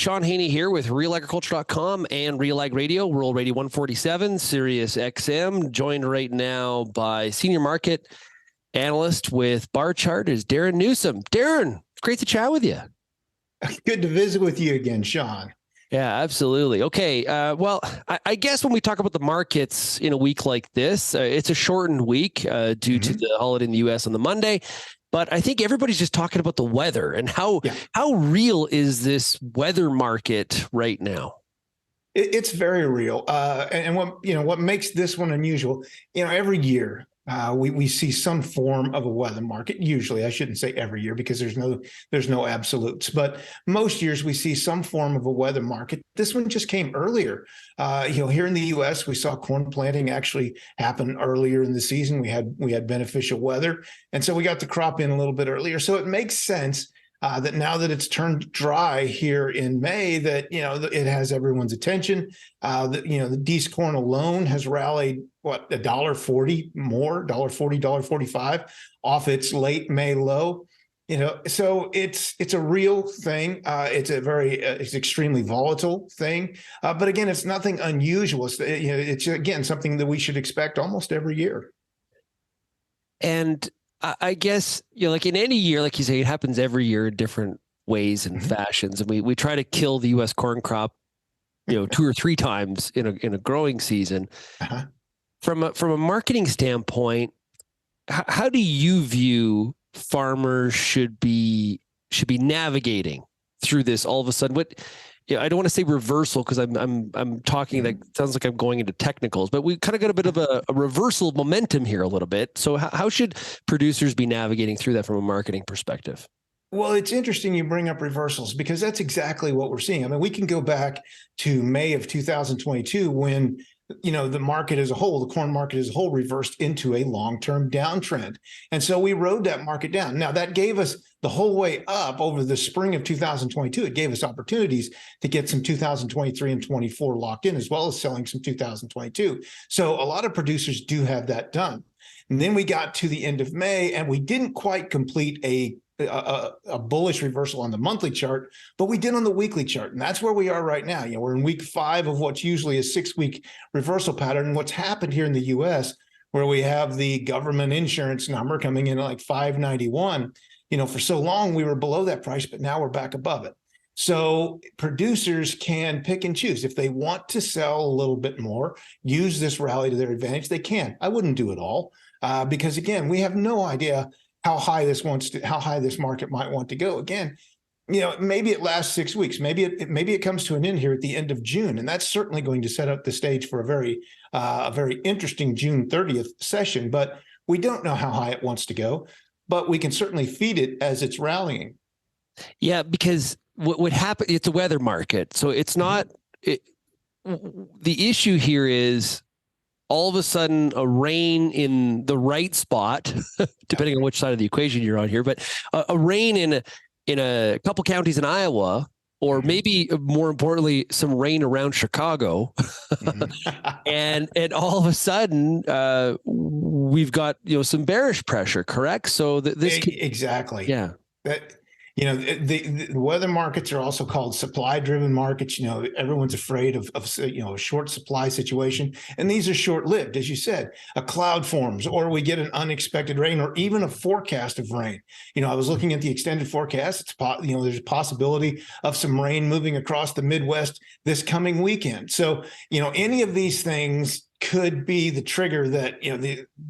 Sean Haney here with RealAgriculture.com and Real Ag Radio, Rural Radio 147, Sirius XM. Joined right now by senior market analyst with Barchart is Darin Newsom. Darin, great to chat with you. Good to visit with you again, Sean. Yeah, absolutely. Okay. Well, I guess when we talk about the markets in a week like this, it's a shortened week due to the holiday in the U.S. on the Monday. But I think everybody's just talking about the weather and how real is this weather market right now? It's very real. And what makes this one unusual, every year we see some form of a weather market. Usually, I shouldn't say every year because there's no absolutes, but most years we see some form of a weather market. This one just came earlier. Here in the U.S., we saw corn planting actually happen earlier in the season. We had beneficial weather, and so we got the crop in a little bit earlier. So it makes sense that now that it's turned dry here in May, that it has everyone's attention. The Dees corn alone has rallied $1.40 more, $1.40, $1.45 off its late May low. So it's a real thing. It's extremely volatile thing. But again, it's nothing unusual. It's again something that we should expect almost every year. And I guess, like in any year, like you say, it happens every year in different ways and fashions. And we try to kill the U.S. corn crop, 2 or 3 times in a growing season. From a marketing standpoint, how do you view farmers should be navigating through this all of a sudden? I don't want to say reversal because I'm talking that sounds like I'm going into technicals, but we kind of got a bit of a reversal of momentum here a little bit. So how should producers be navigating through that from a marketing perspective? Well, it's interesting you bring up reversals because that's exactly what we're seeing. I mean, we can go back to May of 2022 when the market as a whole, the corn market as a whole, reversed into a long-term downtrend. And so we rode that market down. Now, that gave us the whole way up over the spring of 2022. It gave us opportunities to get some 2023 and 24 locked in, as well as selling some 2022. So a lot of producers do have that done. And then we got to the end of May, and we didn't quite complete a bullish reversal on the monthly chart, but we did on the weekly chart. And that's where we are right now. We're in week 5 of what's usually a 6-week reversal pattern. And what's happened here in the US, where we have the government insurance number coming in at like 591, for so long we were below that price, but now we're back above it. So producers can pick and choose. If they want to sell a little bit more, use this rally to their advantage, they can. I wouldn't do it all because again, we have no idea how high this market might want to go. Again, maybe it lasts 6 weeks. Maybe it comes to an end here at the end of June, and that's certainly going to set up the stage for a very interesting June 30th session. But we don't know how high it wants to go, but we can certainly feed it as it's rallying. Yeah, because what would happen? It's a weather market, so it's not. The issue here is, all of a sudden, a rain in the right spot, depending on which side of the equation you're on here, but a rain in a couple counties in Iowa, or maybe more importantly, some rain around Chicago, and all of a sudden we've got some bearish pressure. Correct? So exactly. Yeah. The weather markets are also called supply-driven markets. Everyone's afraid of a short supply situation, and these are short-lived. As you said, a cloud forms, or we get an unexpected rain, or even a forecast of rain. I was looking at the extended forecast. There's a possibility of some rain moving across the Midwest this coming weekend. So, any of these things could be the trigger that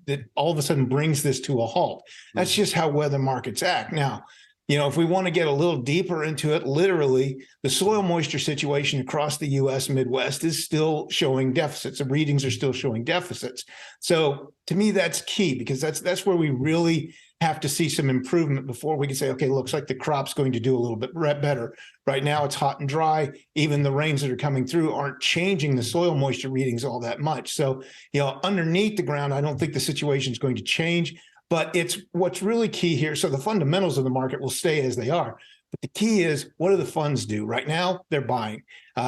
that all of a sudden brings this to a halt. That's just how weather markets act. Now, if we want to get a little deeper into it, literally, the soil moisture situation across the U.S. Midwest is still showing deficits. The readings are still showing deficits. So to me, that's key, because that's where we really have to see some improvement before we can say, okay, looks like the crop's going to do a little bit better. Right now, it's hot and dry. Even the rains that are coming through aren't changing the soil moisture readings all that much. So, underneath the ground, I don't think the situation is going to change. But it's what's really key here. So the fundamentals of the market will stay as they are. But the key is, what do the funds do? Right now, they're buying.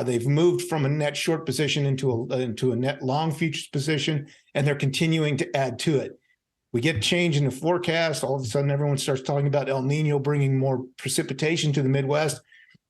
They've moved from a net short position into a net long futures position, and they're continuing to add to it. We get change in the forecast. All of a sudden, everyone starts talking about El Nino bringing more precipitation to the Midwest.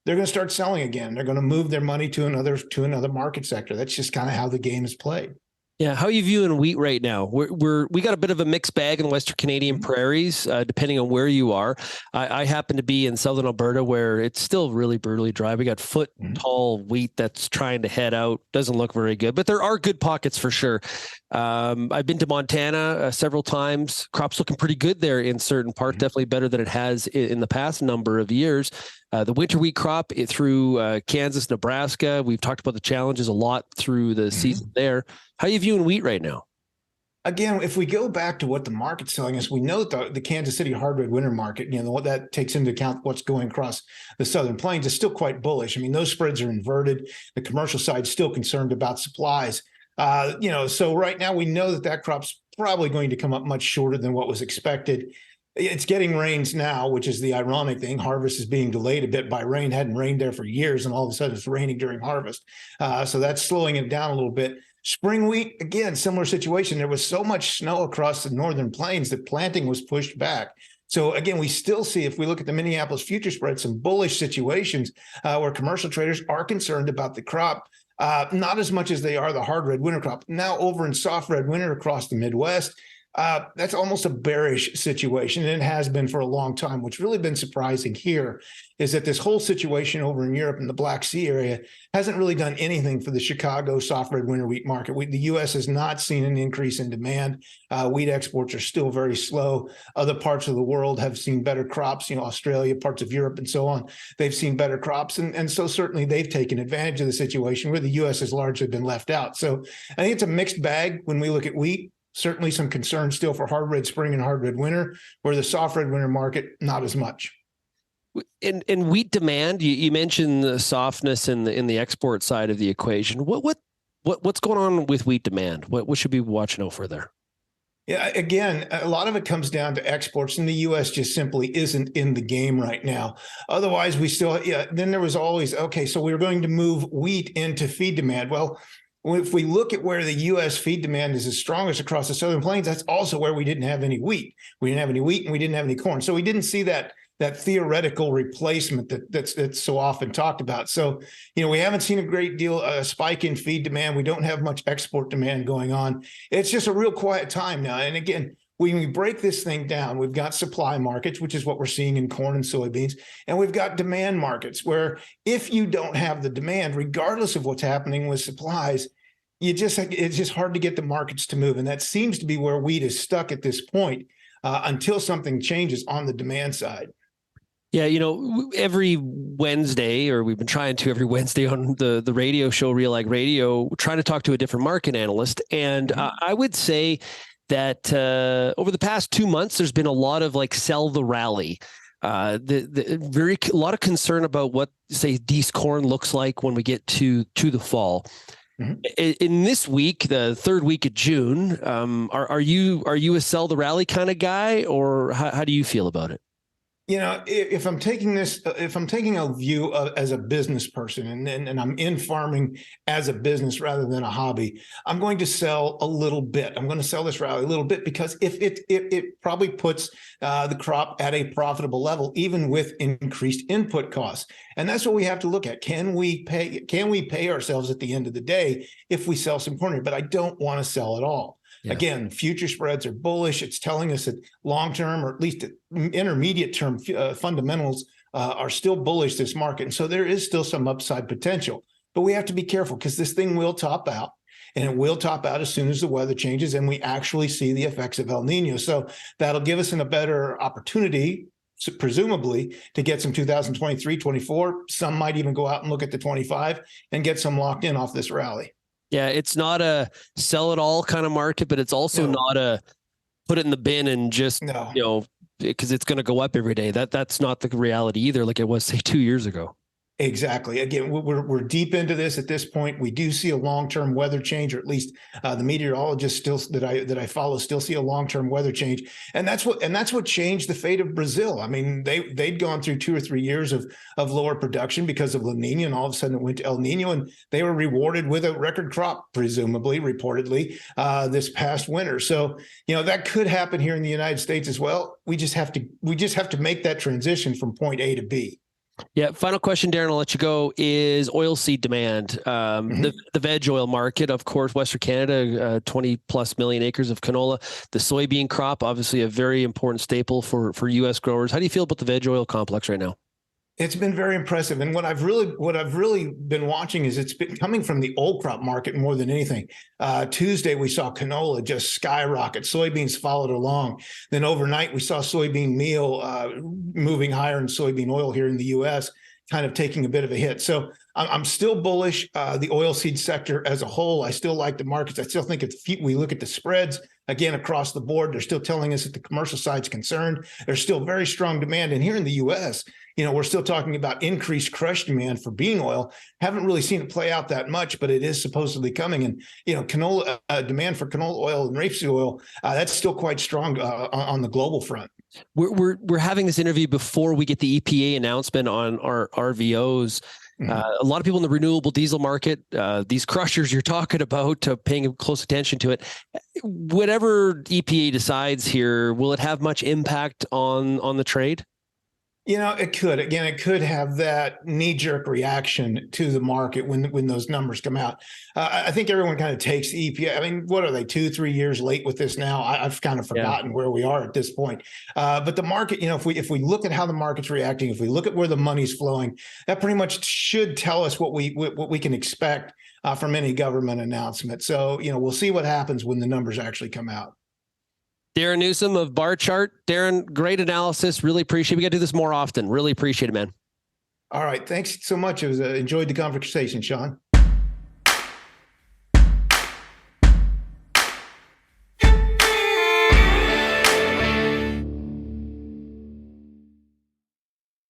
they're going to start selling again. They're going to move their money to another market sector. That's just kind of how the game is played. Yeah, how are you viewing wheat right now? We got a bit of a mixed bag in the Western Canadian prairies, depending on where you are. I happen to be in southern Alberta, where it's still really brutally dry. We got foot tall wheat that's trying to head out. Doesn't look very good, but there are good pockets for sure. I've been to Montana several times. Crops looking pretty good there in certain parts, definitely better than it has in the past number of years. The winter wheat crop through Kansas, Nebraska. We've talked about the challenges a lot through the season there. How are you viewing wheat right now? Again, if we go back to what the market's telling us, we know that the Kansas City hard red winter market, what that takes into account what's going across the Southern Plains, is still quite bullish. I mean, those spreads are inverted. The commercial side's still concerned about supplies. So right now we know that crop's probably going to come up much shorter than what was expected. It's getting rains now, which is the ironic thing. Harvest is being delayed a bit by rain. Hadn't rained there for years, and all of a sudden it's raining during harvest. So that's slowing it down a little bit. Spring wheat, again, similar situation. There was so much snow across the northern plains that planting was pushed back. So again, we still see, if we look at the Minneapolis future spread, some bullish situations where commercial traders are concerned about the crop. Not as much as they are the hard red winter crop. Now over in soft red winter across the Midwest, that's almost a bearish situation, and it has been for a long time. What's really been surprising here is that this whole situation over in Europe and the Black Sea area hasn't really done anything for the Chicago soft red winter wheat market. The U.S. has not seen an increase in demand. Wheat exports are still very slow. Other parts of the world have seen better crops, Australia, parts of Europe, and so on. They've seen better crops, and so certainly they've taken advantage of the situation where the U.S. has largely been left out. So I think it's a mixed bag when we look at wheat. Certainly some concern still for hard red spring and hard red winter, where the soft red winter market, not as much. In wheat demand, you mentioned the softness in the export side of the equation. What's going on with wheat demand? What should we be watching out for there? Yeah, again, a lot of it comes down to exports, and the U.S. just simply isn't in the game right now. Otherwise, then there was always, okay, so we were going to move wheat into feed demand. Well, if we look at where the U.S. feed demand is the strongest across the Southern Plains, that's also where we didn't have any wheat. We didn't have any wheat, and we didn't have any corn. So we didn't see that theoretical replacement that's so often talked about. So, we haven't seen a great deal spike in feed demand. We don't have much export demand going on. It's just a real quiet time now. And again, when we break this thing down, we've got supply markets, which is what we're seeing in corn and soybeans, and we've got demand markets where if you don't have the demand, regardless of what's happening with supplies, it's just hard to get the markets to move. And that seems to be where wheat is stuck at this point until something changes on the demand side. Yeah, every Wednesday, or we've been trying to every Wednesday on the radio show, Real Ag Radio, trying to talk to a different market analyst. And I would say that over the past 2 months, there's been a lot of sell the rally. A lot of concern about what, say, Dees corn looks like when we get to the fall. In this week, the third week of June, are you a sell the rally kind of guy, or how do you feel about it? If I'm taking a view as a business person, and I'm in farming as a business rather than a hobby, I'm going to sell a little bit. I'm going to sell this rally a little bit because if it probably puts the crop at a profitable level, even with increased input costs. And that's what we have to look at. Can we pay ourselves at the end of the day if we sell some corn? But I don't want to sell at all. Yeah. Again, future spreads are bullish. It's telling us that long-term, or at least intermediate-term fundamentals are still bullish, this market. And so there is still some upside potential. But we have to be careful because this thing will top out. And it will top out as soon as the weather changes and we actually see the effects of El Nino. So that'll give us a better opportunity, presumably, to get some 2023, 24. Some might even go out and look at the 25 and get some locked in off this rally. Yeah, it's not a sell it all kind of market, but it's also not a put it in the bin and just, because it's going to go up every day. That's not the reality either, like it was, say, 2 years ago. Exactly. Again, we're deep into this at this point. We do see a long-term weather change, or at least the meteorologists still that I follow still see a long-term weather change, and that's what changed the fate of Brazil. I mean, they'd gone through 2 or 3 years of lower production because of La Nina, and all of a sudden it went to El Nino, and they were rewarded with a record crop, presumably, reportedly, this past winter. So that could happen here in the United States as well. We just have to make that transition from point A to B. Yeah. Final question, Darin, I'll let you go, is oilseed demand. The veg oil market, of course, Western Canada, 20 plus million acres of canola. The soybean crop, obviously a very important staple for U.S. growers. How do you feel about the veg oil complex right now? It's been very impressive, and what I've really been watching is it's been coming from the old crop market more than anything. Tuesday we saw canola just skyrocket, soybeans followed along. Then overnight we saw soybean meal moving higher, and soybean oil here in the U.S. kind of taking a bit of a hit. So I'm still bullish the oilseed sector as a whole. I still like the markets. I still think if we look at the spreads again across the board, they're still telling us that the commercial side's concerned. There's still very strong demand, and here in the U.S. We're still talking about increased crush demand for bean oil. Haven't really seen it play out that much, but it is supposedly coming. And, canola demand for canola oil and rapeseed oil, that's still quite strong on the global front. We're having this interview before we get the EPA announcement on our RVOs. A lot of people in the renewable diesel market, these crushers you're talking about, paying close attention to it. Whatever EPA decides here, will it have much impact on the trade? It could. Again, it could have that knee-jerk reaction to the market when those numbers come out. I think everyone kind of takes the EPA. I mean, what are they, 2-3 years late with this now? I've kind of forgotten where we are at this point. But the market, if we look at how the market's reacting, if we look at where the money's flowing, that pretty much should tell us what we can expect from any government announcement. So, we'll see what happens when the numbers actually come out. Darin Newsom of Barchart. Darin, great analysis. Really appreciate it. We got to do this more often. Really appreciate it, man. All right. Thanks so much. Enjoyed the conversation, Sean.